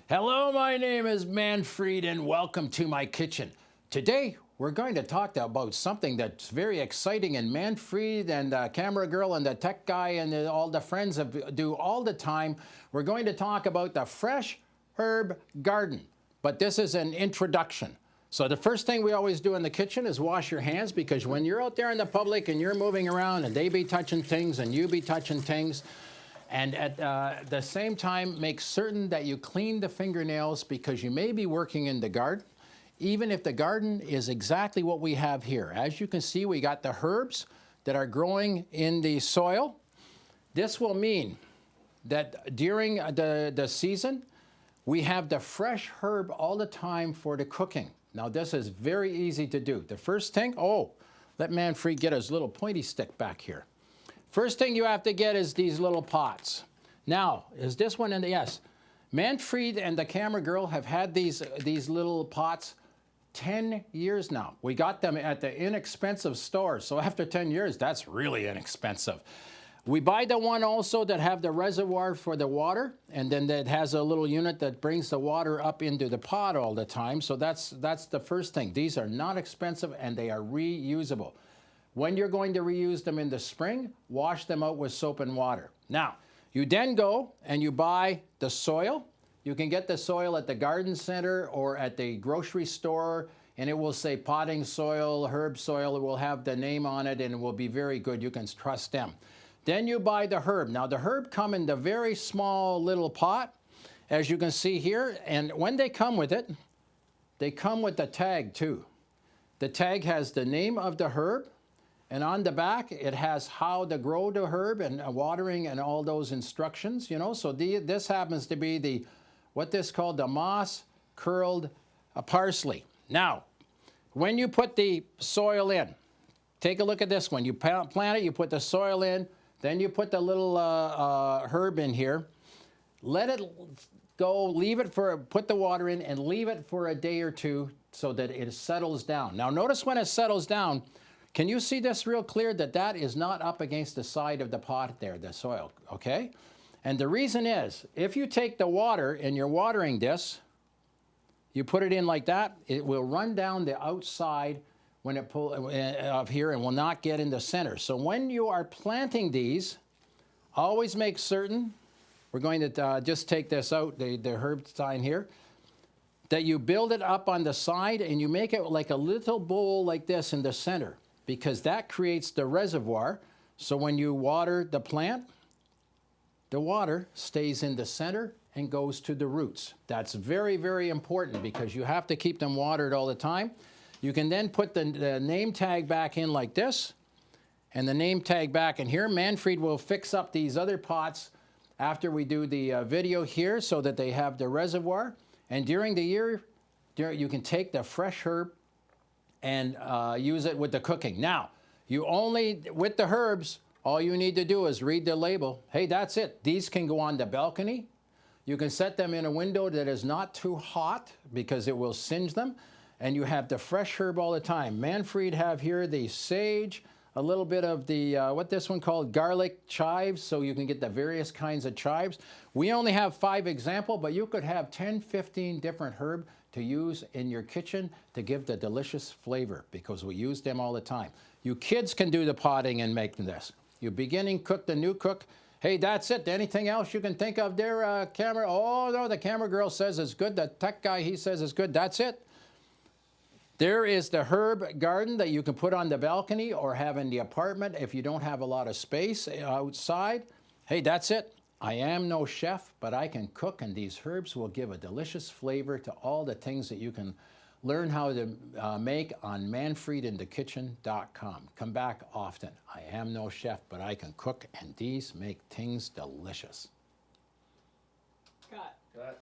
Hello, my name is Manfred and welcome to my kitchen. Today, we're going to talk about something that's very exciting and Manfred and the camera girl and the tech guy and all the friends do all the time. We're going to talk about the fresh herb garden, but this is an introduction. So the first thing we always do in the kitchen is wash your hands, because when you're out there in the public and you're moving around and they be touching things and you be touching things, and at the same time, make certain that you clean the fingernails, because you may be working in the garden, even if the garden is exactly what we have here. As you can see, we got the herbs that are growing in the soil. This will mean that during the season, we have the fresh herb all the time for the cooking. Now, this is very easy to do. The first thing, let Manfred get his little pointy stick back here. First thing you have to get is these little pots. Now, is this one in the, yes. Manfred and the camera girl have had these little pots 10 years now. We got them at the inexpensive store. So after 10 years, that's really inexpensive. We buy the one also that have the reservoir for the water, and then that has a little unit that brings the water up into the pot all the time. So that's the first thing. These are not expensive and they are reusable. When you're going to reuse them in the spring, wash them out with soap and water. Now, you then go and you buy the soil. You can get the soil at the garden center or at the grocery store, and it will say potting soil, herb soil. It will have the name on it, and it will be very good. You can trust them. Then you buy the herb. Now, the herb come in the very small little pot, as you can see here, and when they come with it, they come with the tag too. The tag has the name of the herb, and on the back, it has how to grow the herb and watering and all those instructions, you know. So this happens to be what this called the moss curled parsley. Now, when you put the soil in, take a look at this one. You plant it, you put the soil in, then you put the little herb in here. Let it go, leave it put the water in and leave it for a day or two so that it settles down. Now, notice when it settles down, can you see this real clear, that is not up against the side of the pot there, the soil, okay? And the reason is, if you take the water and you're watering this, you put it in like that, it will run down the outside when it of here and will not get in the center. So when you are planting these, always make certain, we're going to just take this out, the herb sign here, that you build it up on the side and you make it like a little bowl like this in the center, because that creates the reservoir. So when you water the plant, the water stays in the center and goes to the roots. That's very, very important, because you have to keep them watered all the time. You can then put the name tag back in like this, and the name tag back in here. Manfred will fix up these other pots after we do the video here so that they have the reservoir. And during the year, you can take the fresh herb and use it with the cooking. Now, with the herbs, all you need to do is read the label. Hey, that's it. These can go on the balcony. You can set them in a window that is not too hot, because it will singe them. And you have the fresh herb all the time. Manfred have here the sage, a little bit of the, what this one called, garlic chives, so you can get the various kinds of chives. We only have 5 examples, but you could have 10, 15 different herbs to use in your kitchen to give the delicious flavor, because we use them all the time. You kids can do the potting and make this. You beginning cook, the new cook, hey, that's it. Anything else you can think of there, camera? Oh, no, the camera girl says it's good. The tech guy, he says it's good. That's it. There is the herb garden that you can put on the balcony or have in the apartment if you don't have a lot of space outside. Hey, that's it. I am no chef, but I can cook, and these herbs will give a delicious flavor to all the things that you can learn how to make on manfredinthekitchen.com. Come back often. I am no chef, but I can cook, and these make things delicious. Cut.